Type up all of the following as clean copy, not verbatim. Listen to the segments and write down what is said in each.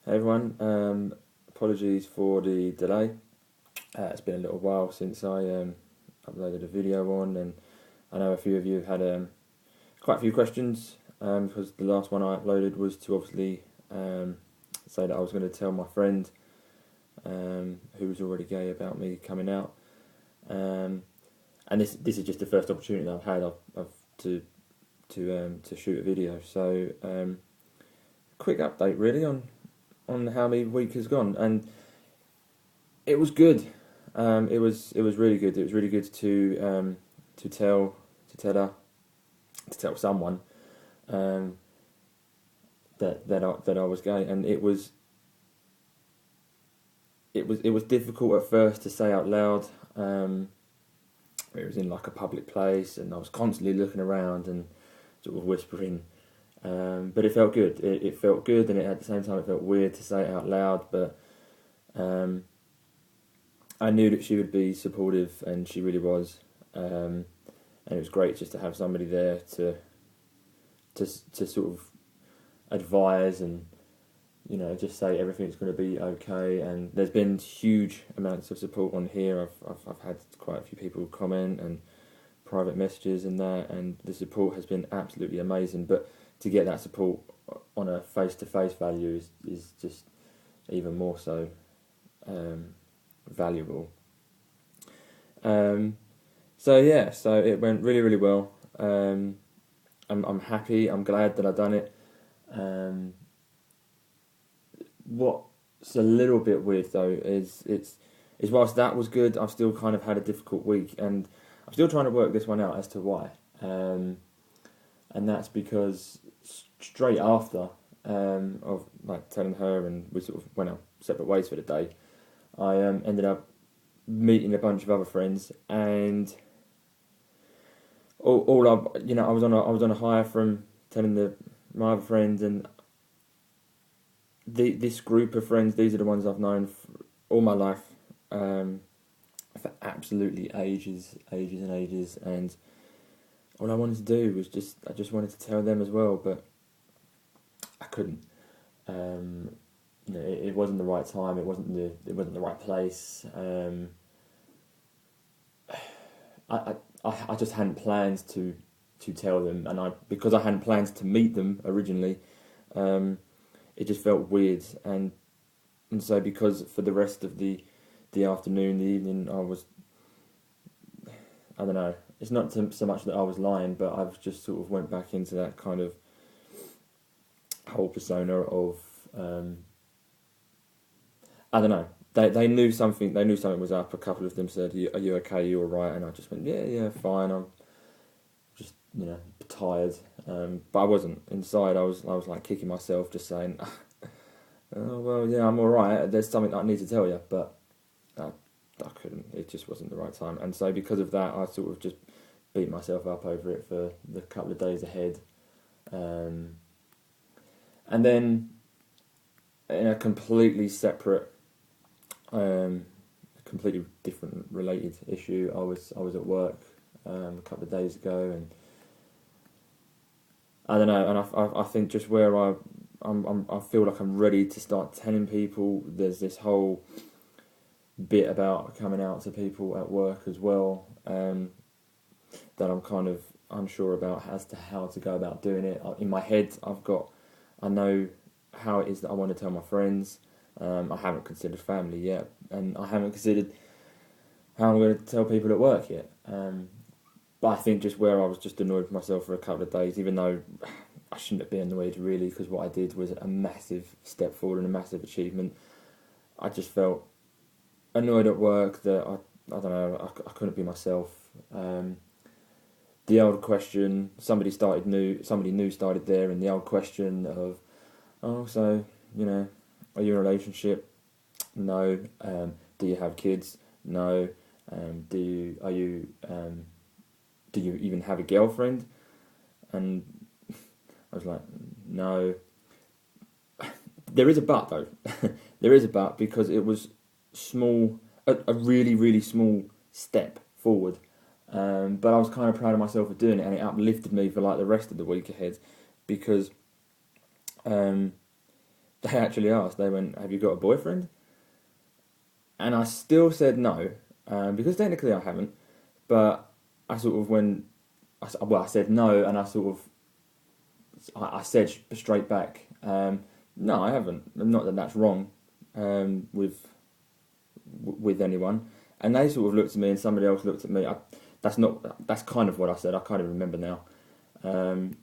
Hey everyone, apologies for the delay. It's been a little while since I uploaded a video on, and I know a few of you have had quite a few questions because the last one I uploaded was to obviously say that I was going to tell my friend who was already gay about me coming out, and this is just the first opportunity that I've had to shoot a video. So quick update really on how my week has gone, and it was good. It was really good. It was really good to tell someone that I was gay, and it was difficult at first to say out loud. It was in like a public place, and I was constantly looking around and sort of whispering. But it felt good. It felt good, and at the same time it felt weird to say it out loud. But I knew that she would be supportive, and she really was. And it was great just to have somebody there to sort of advise and just say everything's going to be okay. And there's been huge amounts of support on here. I've had quite a few people comment and private messages and that, and the support has been absolutely amazing. But to get that support on a face-to-face value is just even more so valuable. So it went really, really well. I'm happy. I'm glad that I've done it. What's a little bit weird though is whilst that was good, I've still kind of had a difficult week, and I'm still trying to work this one out as to why. And that's because straight after of like telling her, and we sort of went our separate ways for the day, I ended up meeting a bunch of other friends, and I was on a high from telling my other friends, and this group of friends, these are the ones I've known all my life, for absolutely ages and ages, and all I wanted to do was I just wanted to tell them as well, but I couldn't. It wasn't the right time. It wasn't the right place. I just hadn't planned to tell them, and because I hadn't planned to meet them originally, it just felt weird, and so because for the rest of the afternoon, the evening, I don't know. It's not so much that I was lying, but I've just sort of went back into that kind of whole persona of I don't know. They knew something. They knew something was up. A couple of them said, "Are you okay? Are you all right?" And I just went, "Yeah, fine. I'm just tired." But I wasn't. Inside, I was like kicking myself, just saying, "Oh well, yeah, I'm all right. There's something I need to tell you," but I couldn't. It just wasn't the right time. And so because of that, I sort of just beat myself up over it for the couple of days ahead. And then in a completely separate, completely different related issue, I was at work a couple of days ago, and I don't know, and I think just where I feel like I'm ready to start telling people. There's this whole bit about coming out to people at work as well, that I'm kind of unsure about as to how to go about doing it. In my head, I know how it is that I want to tell my friends. I haven't considered family yet, and I haven't considered how I'm going to tell people at work yet. But I think just where I was just annoyed with myself for a couple of days, even though I shouldn't have been annoyed really, because what I did was a massive step forward and a massive achievement. I just felt annoyed at work that I don't know, I couldn't be myself. The old question, somebody new started there, and the old question of, oh, so are you in a relationship? No. Do you have kids? No. Do you even have a girlfriend? And I was like, no. There is a but though. There is a but, because it was small, a really, really small step forward. But I was kind of proud of myself for doing it, and it uplifted me for like the rest of the week ahead, because they actually asked. They went, "Have you got a boyfriend?" And I still said no, because technically I haven't. But I sort of I said no, and I said straight back, no, I haven't. Not that that's wrong, with anyone. And they sort of looked at me, and somebody else looked at me. That's kind of what I said. I can't even remember now. And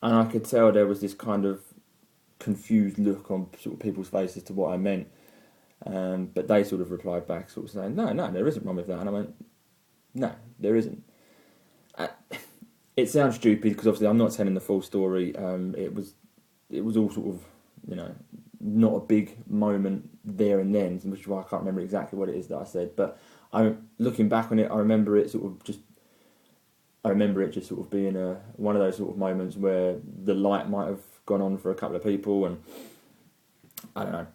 I could tell there was this kind of confused look on sort of people's faces to what I meant. But they sort of replied back, sort of saying, "No, no, there isn't wrong with that." And I went, "No, there isn't." Uh, it sounds stupid because obviously I'm not telling the full story. It was all sort of, not a big moment there and then, which is why I can't remember exactly what it is that I said. But looking back on it, I remember it just sort of being one of those sort of moments where the light might have gone on for a couple of people, and I don't know.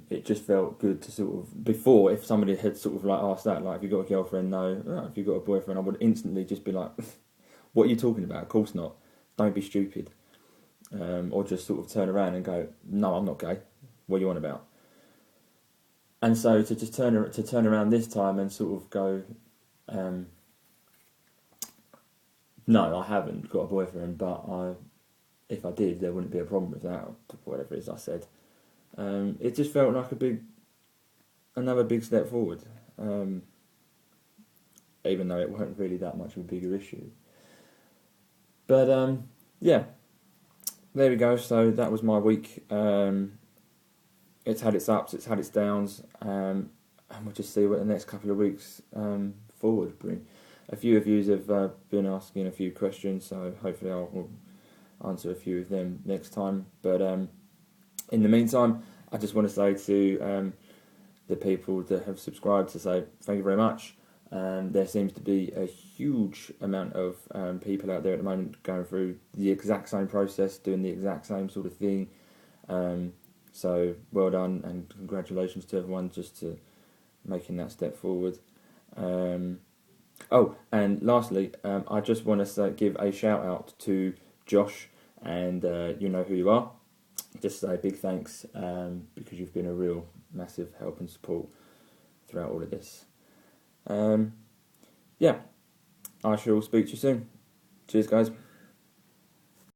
It just felt good to sort of, before, if somebody had sort of like asked that, like, "Have you got a girlfriend?" No. "Oh, have you got a boyfriend?" I would instantly just be like, "What are you talking about? Of course not. Don't be stupid." Or just sort of turn around and go, "No, I'm not gay. What are you on about?" And so to just turn around this time and sort of go, "No, I haven't got a boyfriend, but if I did, there wouldn't be a problem with that," or whatever it is I said. It just felt like another big step forward, even though it wasn't really that much of a bigger issue. But yeah, there we go. So that was my week. It's had its ups, it's had its downs, and we'll just see what the next couple of weeks forward bring. A few of you have been asking a few questions, so hopefully I'll answer a few of them next time. But in the meantime, I just want to say to the people that have subscribed, to say thank you very much. There seems to be a huge amount of people out there at the moment going through the exact same process, doing the exact same sort of thing. So well done, and congratulations to everyone just to making that step forward. Oh, and lastly, I just want to give a shout out to Josh, and you know who you are. Just say big thanks, because you've been a real massive help and support throughout all of this. Yeah, I shall speak to you soon. Cheers, guys.